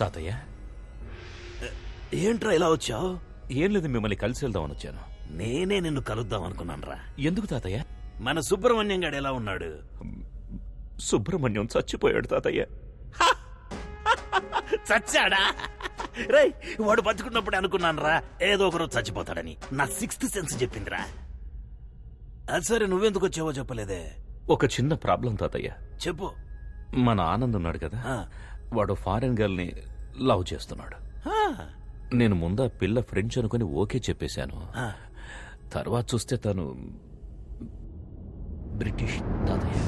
తాతయ్య, ఏంట్రా ఇలా వచ్చావు? ఏం లేదు, మిమ్మల్ని కలిసి వెళ్దామని వచ్చాను. నేనే నిన్ను కలుద్దాం అనుకున్నానురా. ఎందుకు తాతయ్య? మన సుబ్రహ్మణ్యం గాడు ఎలా ఉన్నాడు? సుబ్రహ్మణ్యం చచ్చిపోయాడు తాతయ్య. చచ్చాడా? రేయ్, వాడు బతుకున్నప్పుడు అనుకున్నానురా ఏదో ఒకరోజు చచ్చిపోతాడని. నా 6th సెన్స్ చెప్పిందిరా. అది సరే, నువ్వెందుకు వచ్చావో చెప్పలేదే. ఒక చిన్న ప్రాబ్లం తాతయ్య. చెప్పు. మన ఆనంద్ ఉన్నాడు కదా, వాడు ఫారెన్ గర్ల్ ని లవ్ చేస్తున్నాడు. నేను ముందా పిల్ల ఫ్రెండ్స్ అనుకుని ఓకే చెప్పేశాను. తర్వాత చూస్తే తను బ్రిటిష్ తాతయ్య.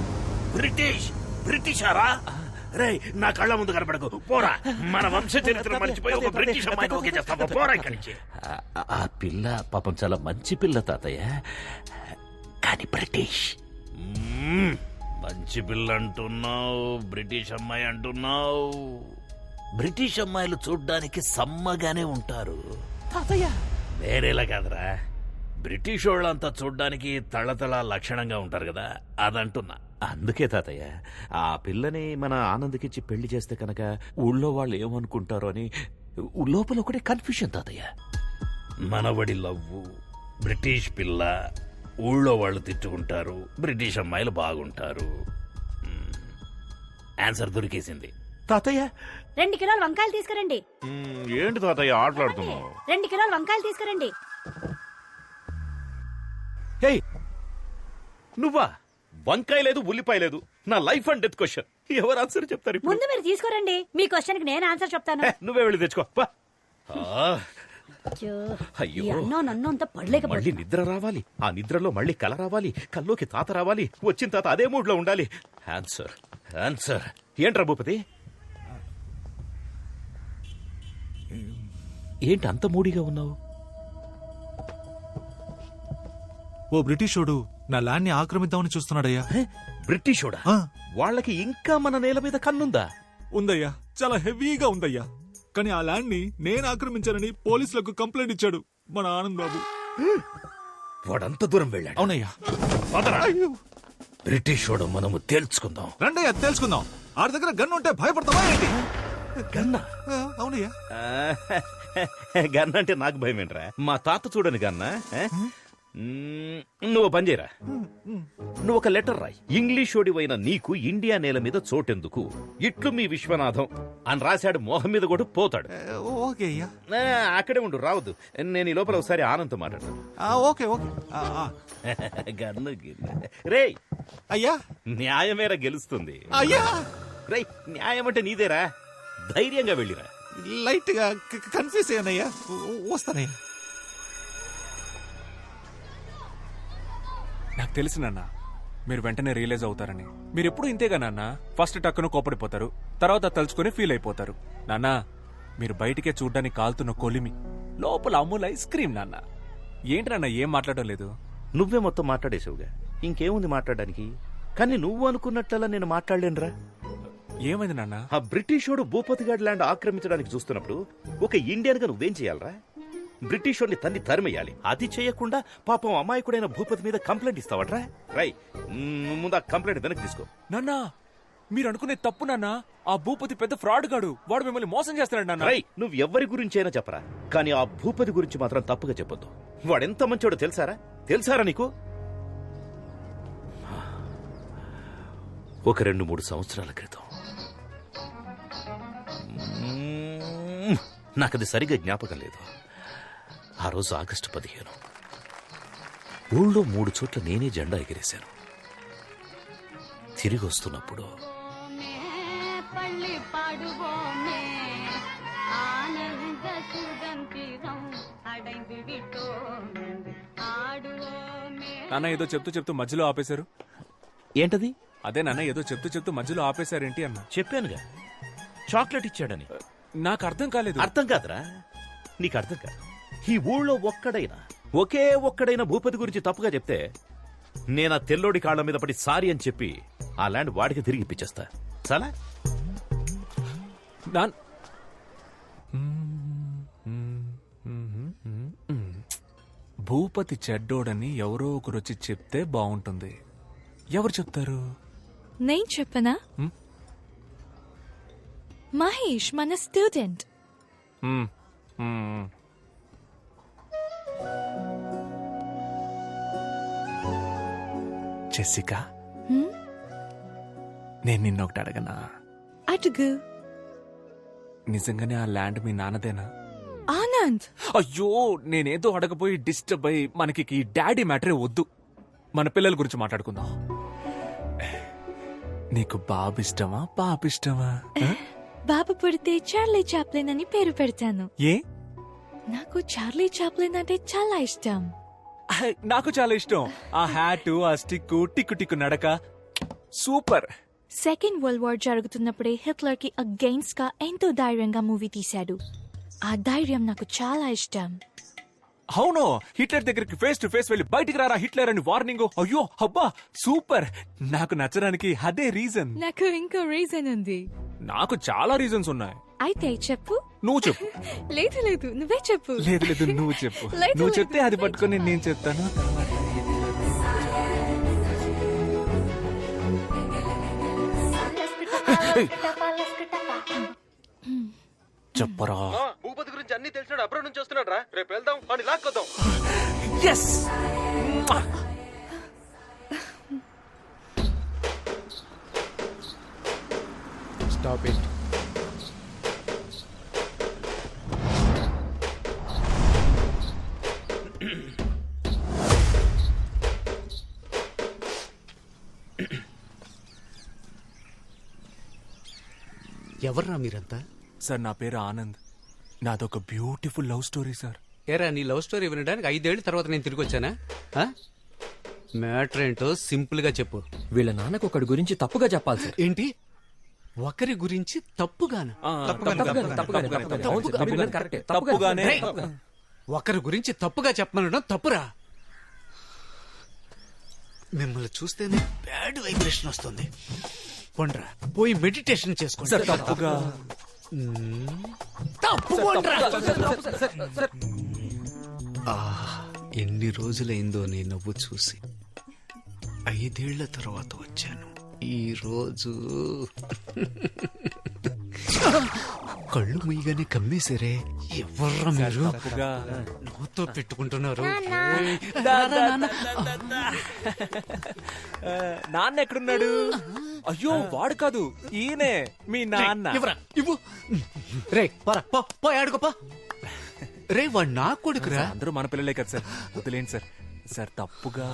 బ్రిటిషారా? రే, నా కళ్ళ ముందు కనపడకు, పోరా. మన వంశ చరిత్ర మర్చిపోయి ఒక బ్రిటిష్ అమ్మాయిని ఓకే చేస్తావా? పోరా ఇక్కడి నుంచి. ఆ పిల్ల పాపం చాలా మంచి పిల్ల తాతయ్య, కానీ బ్రిటిష్. మంచి పిల్ల అంటున్నావు, బ్రిటిష్ అమ్మాయి అంటున్నావు. బ్రిటిష్ అమ్మాయిలు చూడ్డానికి సమ్మగానే ఉంటారు తాతయ్య. వేరేలా కాదురా, బ్రిటిష్ వాళ్ళంతా చూడ్డానికి తళతళ లక్షణంగా ఉంటారు కదా, అదంటున్నా. అందుకే తాతయ్య, ఆ పిల్లని మన ఆనంద్కిచ్చి పెళ్లి చేస్తే కనుక ఊళ్ళో వాళ్ళు ఏమనుకుంటారో అని లోపల ఒకటే కన్ఫ్యూషన్ తాతయ్య. మనవడి లవ్వు, బ్రిటిష్ పిల్ల, ఊళ్ళో వాళ్ళు తిట్టుకుంటారు, బ్రిటిష్ అమ్మాయిలు బాగుంటారు. ఆన్సర్ దొరికేసింది తాతయ్య. 2 కిలోల వంకాయలు తీసుకురండి. ఏంటి తాతయ్య ఆటలాడుతున్నావు? 2 కిలోల వంకాయలు తీసుకురండి. నువ్వా? వంకాయ లేదు, ఉల్లిపాయ లేదు. నా లైఫ్ అండ్ డెత్ క్వశ్చన్. ఎవరు ఆన్సర్ చెప్తారు ఇప్పుడు? ముందు మీరు తీసుకురండి, మీ క్వశ్చన్ కి నేను ఆన్సర్ చెప్తాను. నువ్వే వెళ్ళి తెచ్చుకో. అయ్యో, అన్నో నన్ను అంత పడలేక మళ్ళీ నిద్ర రావాలి, ఆ నిద్రలో మళ్ళీ కల రావాలి, కల్లోకి తాత రావాలి, వచ్చిన తాత అదే మూడ్ లో ఉండాలి. Answer answer. ఏంట్రా భూపతి, ఏంటి అంత మూడీగా ఉన్నావు? ఓ బ్రిటిషోడు నా ల్యాండ్ ని ఆక్రమిద్దామని చూస్తున్నాడయ్యా. బ్రిటిషోడా? వాళ్ళకి ఇంకా మన నేల మీద కన్నుందా? ఉందయ్యా, చాలా హెవీగా ఉందయ్యా. కానీ ఆ ల్యాండ్ ని నేను ఆక్రమించానని పోలీసులకు కంప్లైంట్ ఇచ్చాడు మన ఆనంద్ బాబు. వాడంత దూరం వెళ్ళాడు? అవునయ్యా. బ్రిటిషోడు మనము తేల్చుకుందాం. రండయ్యా, తెలుసుకుందాం. ఆడి దగ్గర గన్ ఉంటే భయపడతావా ఏంటి? గన్నా? అవునయ్యా. గన్న అంటే నాకు భయం ఏంట్రా? మా తాత చూడని గన్నా. నువ్వు పని చేయరా, నువ్వు ఒక లెటర్ రాయి. ఇంగ్లీషోడివైన నీకు ఇండియా నేల మీద చోటెందుకు, ఇట్లు మీ విశ్వనాథం అని రాశాడు. మోహం మీద కూడా పోతాడు. ఓకే అయ్యా. అక్కడే ఉండు, రావద్దు. నేను ఈ లోపల ఒకసారి ఆనంద్ మాట్లాడతాను. Okay okay. గన్ను రే అయ్యా, న్యాయమేరా గెలుస్తుంది. అయ్యా రే, న్యాయం అంటే నీదేరా, ధైర్యంగా వెళ్ళిరా. లైట్ గా కన్ఫ్యూజ్ అయ్యానయ్యా, వస్తానయ్యా. నాకు తెలుసు నాన్న, మీరు వెంటనే రియలైజ్ అవుతారని. మీరు ఎప్పుడు ఇంతేగా నాన్న, ఫస్ట్ టక్కున కోపడిపోతారు, తర్వాత తలుచుకుని ఫీల్ అయిపోతారు. నాన్న, మీరు బయటికే చూడ్డానికి కాలుతున్న కొలిమి, లోపల అమూల్ ఐస్ క్రీమ్. నాన్న ఏంటి నాన్న ఏం మాట్లాడడం లేదు? నువ్వే మొత్తం మాట్లాడేసావుగా, ఇంకేముంది మాట్లాడడానికి? కానీ నువ్వు అనుకున్నట్లలా నేను మాట్లాడలేనురా. ఏమైంది నాన్న? ఆ బ్రిటిషోడు భూపతిగాడ్ ల్యాండ్ ఆక్రమించడానికి చూస్తున్నప్పుడు ఒక ఇండియన్ గా నువ్వేం చేయాలరా? బ్రిటిషోడిని తన్ని తరిమేయాలి. అది చేయకుండా పాపం అమాయకుడైన భూపతి మీద కంప్లైంట్ ఇస్తావట్రా? రై, ముందు ఆ కంప్లైంట్ వెనక్కి తీసుకో. నాన్న, మీరు అనుకునే తప్పు నాన్న. ఆ భూపతి పెద్ద ఫ్రాడ్ గాడు, వాడు మిమ్మల్ని మోసం చేస్తున్నాడు నాన్న. రై, నువ్వు ఎవరి గురించి అయినా చెప్పరా, కానీ ఆ భూపతి గురించి మాత్రం తప్పుగా చెప్పొద్దు. వాడెంత మంచోడో తెలుసారా నీకు? ఒక 2-3 సంవత్సరాల క్రితం, నాకది సరిగ్గా జ్ఞాపకం లేదు. ఆ రోజు ఆగస్టు 15. ఊళ్ళో 3 చోట్ల నేనే జెండా ఎగిరేశాను. తిరిగి వస్తున్నప్పుడు నాన్న ఏదో చెప్తూ మధ్యలో ఆపేశారు. ఏంటది? అదే నాన్న, ఏదో చెప్తూ మధ్యలో ఆపేశారేంటి అన్న. చెప్పానుగా, చాక్లెట్ ఇచ్చాడని. నాకు అర్థం కాలేదు. అర్థం కాదురా, నీకు అర్థం కాదు. ఈ ఊళ్ళో ఒకే ఒక్కడైనా భూపతి గురించి తప్పుగా చెప్తే నేను ఆ తెల్లోడి కాళ్ళ మీద పడి సారీ అని చెప్పి ఆ ల్యాండ్ వాడికి తిరిగి ఇప్పించేస్తా. చాలా భూపతి చెడ్డోడని ఎవరో ఒకరొచ్చి చెప్తే బాగుంటుంది. ఎవరు చెప్తారు? నేను చెప్పనా? మహేష్ మన స్టూడెంట్. మ్మ్. మ్మ్. జెసికా, నేను నిన్నొకటి అడగనా? అటుగు. నిజంగానే ఆ ల్యాండ్ మీ నాన్నదేనా? ఆనంద్, అయ్యో, నేనేదో అడగపోయి డిస్టర్బ్ అయ్యి మనకి ఈ డాడీ మ్యాటరే వద్దు. మన పిల్లల గురించి మాట్లాడుకుందాం. నీకు బాబు ఇష్టమా పాప ఇష్టమా? బాబు పుడితే చార్లీ చాప్లిన్ అని పేరు పెడతాను. ఏ? నాకు చార్లీ చాప్లిన్ అంటే చాలా ఇష్టం. నాకు చాలా ఇష్టం. ఆ హ్యాట్, ఆ స్టిక్, టిక్కు టిక్కు నడక సూపర్. సెకండ్ వరల్డ్ వార్ జరుగుతున్నప్పుడే హిట్లర్ కి అగెయిన్స్ట్ గా ఎంతో ధైర్యంగా మూవీ తీశాడు. ఆ ధైర్యం నాకు చాలా ఇష్టం. అవును, హిట్లర్ దగ్గరికి ఫేస్ టు ఫేస్ వెళ్ళి బయటికి రారా హిట్లర్ అని వార్నింగ్. అయ్యో అబ్బా సూపర్. నాకు నచ్చడానికి అదే రీజన్. నాకు ఇంకో రీజన్ ఉంది. నాకు చాలా రీజన్స్ ఉన్నాయి. అయితే చెప్పు. నువ్వు చెప్పు. లేదు లేదు, నువ్వే చెప్పు. లేదు లేదు, నువ్వు చెప్పు. లేదు, నువ్వు లేదు, చెప్తే అది పట్టుకొని నేను చెప్తాను. చెప్పరా. భూపతి గురించి అన్ని తెలిసినాడు, అబ్రాడ్ నుంచి వస్తున్నాడు రా. రేపు వెళ్దాం, వాడిని లాక్కొద్దాం. ఎస్. Stop it. ఎవర్రా మీరంతా? సార్, నా పేరు ఆనంద్. నాదొక బ్యూటిఫుల్ లవ్ స్టోరీ సార్. ఏరా, నీ లవ్ స్టోరీ వినడానికి 5 ఏళ్ల తర్వాత నేను తిరిగి వచ్చానా? మ్యాటర్ ఏంటో సింపుల్ గా చెప్పు. వీళ్ళ నాన్నకు ఒకడి గురించి తప్పుగా చెప్పాలి సార్. ఏంటి? ఒకరి గురించి తప్పుగానా? తప్పుగానే. ఒకరి గురించి తప్పుగా చెప్పమనడం తప్పురా. మిమ్మల్ని చూస్తేనే బ్యాడ్ వైబ్రేషన్ వస్తుంది. పోండ్రా, పోయి మెడిటేషన్ చేసుకోండి. సార్, తప్పుగా. ఎన్ని రోజులైందో నీ నవ్వు చూసి. 5 ఏళ్ల తర్వాత వచ్చాను. ఈ రోజు కళ్ళు ముయ్యగానే కమ్మేశారే. ఎవర్రా మీరు? నవ్వుతో పెట్టుకుంటున్నారు. నాన్న ఎక్కడున్నాడు? అయ్యో, వాడు కాదు, ఈయనే మీ నాన్న. ఇవ్వు. రే పరా, పో ఆడుకోపా. రే, వాడు నా కొడుకురా. అందరూ మన పిల్లలే కదా సార్, వదిలేండి సార్. సార్, తప్పుగా.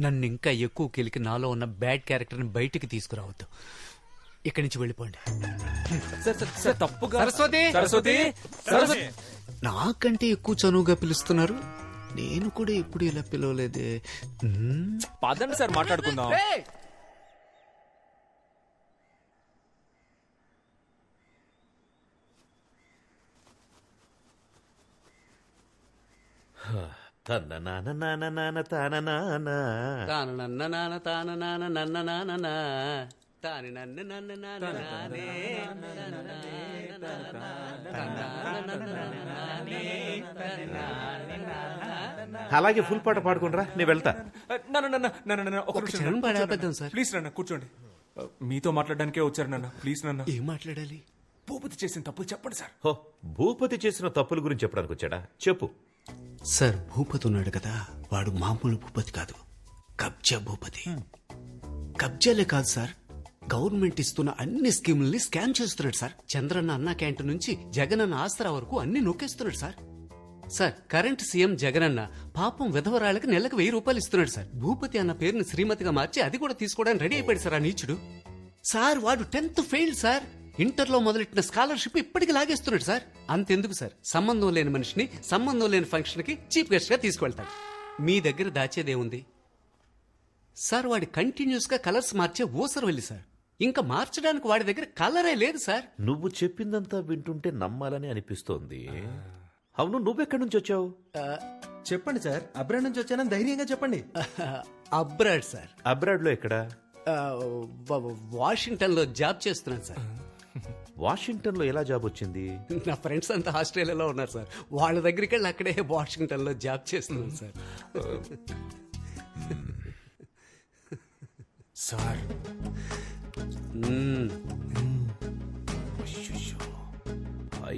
నన్ను ఇంకా ఎక్కువ కెలికి నాలో ఉన్న బ్యాడ్ క్యారెక్టర్ ని బయటికి తీసుకురావద్దు. ఇక్కడి నుంచి వెళ్ళిపోండి. సార్, తప్పుగా. సరస్వతి, సరస్వతి, సరస్వతి. నాకంటే ఎక్కువ చనువుగా పిలుస్తున్నారు. నేను కూడా ఎప్పుడు ఇలా పిలవలేదే. పదండి సార్, మాట్లాడుకుందాం. తన నాన్న నాన్న నాన్న తాన నాన్న. తాను నన్న నాన్న తాన నాన్న నన్న నాన్న తాని నన్ను నన్ను నానే. అలాగే ఫుల్ పాట పాడుకుంటారా, నేను వెళ్తా. ఒక క్షణం పడేద్దాం సార్. ప్లీజ్ నాన్న, కూర్చోండి. మీతో మాట్లాడడానికే వచ్చారు నాన్న. ప్లీజ్ నాన్న. ఏం మాట్లాడాలి? భూపతి చేసిన తప్పులు చెప్పండి సార్. హో, భూపతి చేసిన తప్పుల గురించి చెప్పడానికి వచ్చాడా? చెప్పు. సార్, భూపతి ఉన్నాడు కదా, వాడు మామూలు భూపతి కాదు, కబ్జా భూపతి. కబ్జాలే కాదు సార్, గవర్నమెంట్ ఇస్తున్న అన్ని స్కీముల్ని స్కామ్ చేస్తున్నాడు సార్. చంద్రన్న అన్న క్యాంటీన్ నుంచి జగనన్న ఆసరా వరకు అన్ని నొక్కేస్తున్నాడు sir. Sir, current CM Jagananna పాపం విధవరాళ్ళకి నెలకు 1000 రూపాయలు ఇస్తున్నాడు సార్. భూపతి అన్న పేరుని శ్రీమతిగా మార్చి అది కూడా తీసుకోవడానికి రెడీ అయిపోయాడు సార్ ఆ నీచుడు. సార్, వాడు 10th ఫెయిల్ సార్. ఇంటర్లో మొదలెట్టిన స్కాలర్షిప్ ఇప్పటికి లాగేస్తున్నాడు సార్. అంతెందుకు సార్, సంబంధం లేని మనిషిని సంబంధం లేని ఫంక్షన్ కి చీఫ్ గెస్ట్ గా తీసుకువెళ్తాడు. మీ దగ్గర దాచేదేముంది సార్? వాడి కంటిన్యూస్ గా కలర్స్ మార్చే ఊసరు వెళ్ళి సార్. ఇంకా మార్చడానికి వాడి దగ్గర కలరే లేదు సార్. నువ్వు చెప్పిందంతా వింటుంటే నమ్మాలని అనిపిస్తోంది. అవును, నువ్వెక్కడి నుంచి వచ్చావు? చెప్పండి సార్, అబ్రాడ్ నుంచి వచ్చానని ధైర్యంగా చెప్పండి. Abroad sir. అబ్రాడ్ లో ఎక్కడా? వాషింగ్టన్ లో జాబ్ చేస్తున్నాను సార్. వాషింగ్టన్ లో ఎలా జాబ్ వచ్చింది? నా ఫ్రెండ్స్ అంతా ఆస్ట్రేలియాలో ఉన్నారు సార్. వాళ్ళ దగ్గరికి వెళ్ళి అక్కడే వాషింగ్టన్ లో జాబ్ చేస్తున్నాను సార్. సార్,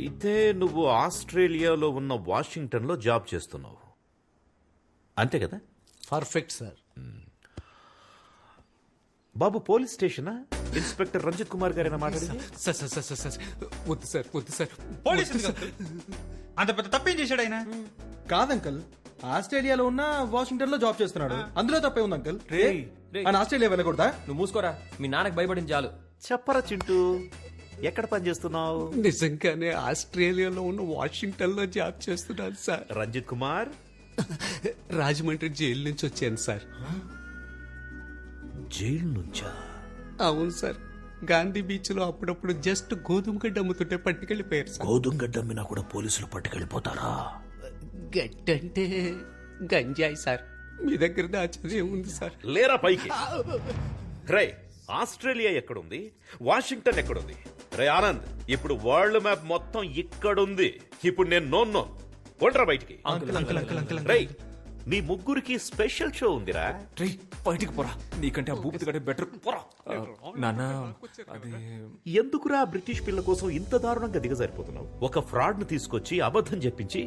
అయితే నువ్వు ఆస్ట్రేలియాలో ఉన్న వాషింగ్టన్ లో జాబ్ చేస్తున్నావు అంతే కదా? Perfect sir. బాబు పోలీస్ స్టేషనా? ఇన్స్పెక్టర్ రంజిత్ కుమార్ గారేనా మాట్లాడింది? సార్ సార్ సార్ సార్ వద్దు సార్, వద్దు సార్. అంత పెద్ద తప్పేం చేశాడు ఆయన? కాదంకల్, ఆస్ట్రేలియాలో ఉన్న వాషింగ్టన్ లో జాబ్ చేస్తున్నాడు, అందులో తప్పే ఉంది అంకల్. ఆయన ఆస్ట్రేలియా వెళ్ళకూడదా? నువ్వు మూసుకోరా, మీ నాన్నకి భయపడింది చాలు. చెప్పరా చింటూ, ఎక్కడ పని చేస్తున్నావు? నిజంగానే ఆస్ట్రేలియాలో ఉన్న వాషింగ్టన్ లో జాబ్ చేస్తున్నాను సార్. రంజిత్ కుమార్, రాజమండ్రి జైలు నుంచి వచ్చాను సార్. జైలు నుంచా? అవును సార్. గాంధీ బీచ్ లో అప్పుడప్పుడు జస్ట్ గోధుమ గడ్డ అమ్ముతుంటే పట్టుకెళ్ళిపోయారు సార్. గోధుమ గడ్డ అమ్మినా కూడా పోలీసులు పట్టుకెళ్ళిపోతారా? గడ్డంటే గంజాయి సార్. మీ దగ్గర దాచేది ఏముంది సార్? లేరా పైకి. రే, ఆస్ట్రేలియా ఎక్కడుంది, వాషింగ్టన్ ఎక్కడుంది? రే ఆనంద్, ఇప్పుడు వరల్డ్ మ్యాప్ మొత్తం ఇక్కడుంది. ఇప్పుడు నేను నో కొండ్రా బయటికి. రే, మీ ముగ్గురికి స్పెషల్ షో ఉందిరా. రే బయటికి పోరా, నీకంటే ఆ భూపతి కంటే బెటర్ పోరా. నాన్న అది ఎందుకురా బ్రిటిష్ పిల్ల కోసం ఇంత దారుణంగా దిగజారిపోతున్నావు? ఒక ఫ్రాడ్ ను తీసుకొచ్చి అబద్ధం చెప్పించి.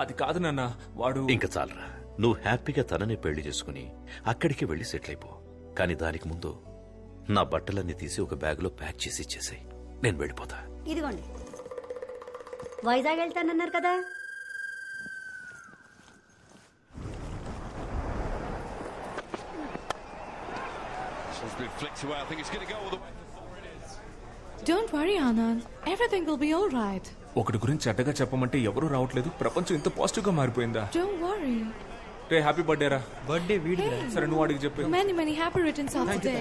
అది కాదు నాన్న, వాడు ఇంకా చాలరా, నువ్వు హ్యాపీగా తననే పెళ్లి చేసుకుని అక్కడికి వెళ్లి సెటిల్ అయిపో. కానీ దానికి ముందు నా బట్టలన్నీ తీసి ఒక బ్యాగ్ లో ప్యాక్ చేసి ఇచ్చేసాయి, నేను వెళ్ళిపోతా. ఇదిగోండి. వైజాగ్ వెళ్తానన్నారు కదా. Don't worry, Anand. Everything will be all right. ఒకటి గురించి చెడ్డగా చెప్పమంటే ఎవరూ రావట్లేదు. ప్రపంచం ఇంత పాజిటివ్ గా మారిపోయిందా? Don't worry. Ray happy birthday రా. బర్త్డే వీడి. సరే నువ్వు అడిగి చెప్పు. Many happy returns of the day.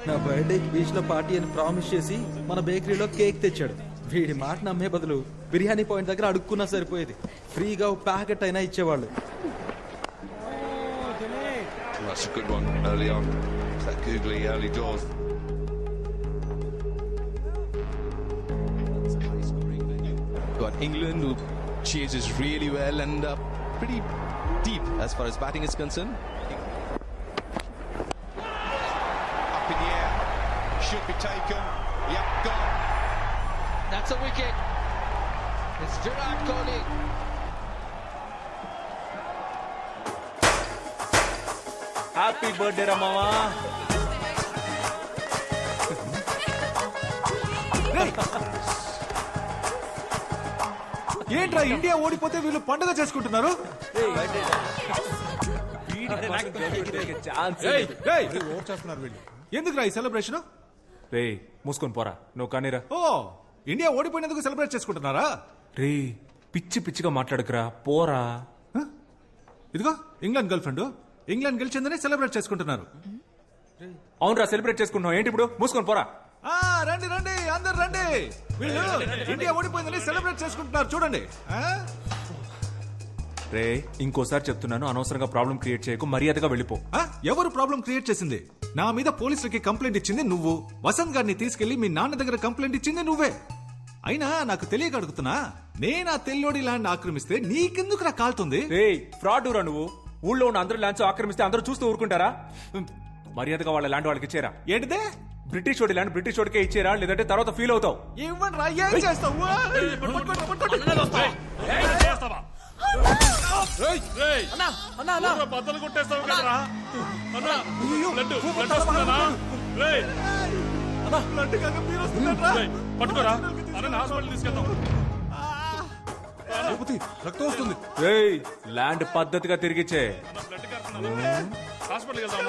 నా బర్త్డేకి బీచ్ లో పార్టీ అని ప్రామిస్ చేసి మన బేకరీలో కేక్ తెచ్చాడు. వీడి మాట నమ్మే బదులు బిర్యానీ పాయింట్ దగ్గర అడుక్కున్నా సరిపోయేది. ఫ్రీగా ప్యాకెట్ అయినా ఇచ్చేవాళ్ళు. That's a good one early on. That googly early doors. Got England, who chases really well and pretty deep as far as batting is concerned. Up in the air, should be taken. Yep, gone. That's a wicket. It's Virat Kohli. Happy birthday రా మావా. ఏంట్రా India ఓడిపోతే వీళ్ళు పండుగ చేసుకుంటున్నారు? ఎందుకురా ఈ celebration? రే మూసుకొని పోరా, నువ్వు కానీరా. ఓ, ఇండియా ఓడిపోయినందుకు సెలబ్రేట్ చేసుకుంటున్నారా? రే పిచ్చి పిచ్చిగా మాట్లాడుకురా, పోరా. ఇదిగో ఇంగ్లాండ్ గర్ల్ ఫ్రెండ్, ఇంగ్లాండ్ గెలిచిందని సెలబ్రేట్ చేసుకుంటున్నారు. అవునరా, సెలబ్రేట్ చేసుకుంటున్నావు ఏంటి ఇప్పుడు? మూసుకొని పోరా. రండి రండి, అందరు రండి. వీళ్ళు ఇండియా ఓడిపోయిందని సెలబ్రేట్ చేసుకుంటున్నారు చూడండి. రే ఇంకోసారి చెప్తున్నాను, అనవసరంగా ప్రాబ్లం క్రియేట్ చేయకు, మర్యాదగా వెళ్ళిపో. ఎవరు ప్రాబ్లం క్రియేట్ చేసింది? నా మీద పోలీసులకి కంప్లైంట్ ఇచ్చింది నువ్వు. వసంత్ గారిని తీసుకెళ్లి మీ నాన్న దగ్గర కంప్లైంట్ ఇచ్చింది నువ్వే. అయినా నాకు తెలియక అడుగుతున్నా, నేనా తెల్లోడి ల్యాండ్ ఆక్రమిస్తే నీకెందుకు నా కాలుతుంది? రే ఫ్రాడ్ రా నువ్వు. ఊళ్ళో ఉన్న అందరూ ల్యాండ్స్ ఆక్రమిస్తే అందరూ చూస్తూ ఊరుకుంటారా? మర్యాదగా వాళ్ళ ల్యాండ్ వాళ్ళకి ఇచ్చేరా. ఏంటిదే? బ్రిటిష్ వాడి ల్యాండ్ బ్రిటిష్ వాడికే ఇచ్చేరా, లేదంటే తర్వాత ఫీల్ అవుతావు. ఇవ్వండి, ఏం చేస్తావు? బద్దలు కొట్టేస్తావు కదరా. పట్టుకోరా, హాస్పిటల్ తీసుకెళ్తాం. రక్తం వస్తుంది. ల్యాండ్ పద్ధతిగా తిరిగిచ్చే. హాస్పిటల్కి వెళ్దాం.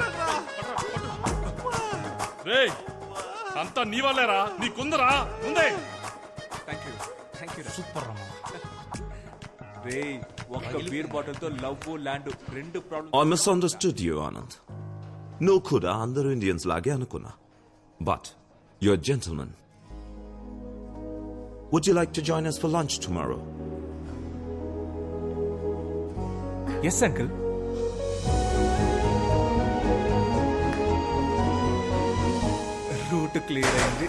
రేయ్, అంతా నీ వాళ్ళేరా, నీకుందరా ముందే. సూపర్ రమ్మా. రే ఒక్క బీర్ బాటిల్ తో లవ్ ల్యాండ్ రెండు problem. I misunderstood you, Anand. No kuda andaru Indians lage anukunna. But you're a gentleman. Would you like to join us for lunch tomorrow? Yes, uncle. Route clear అయింది.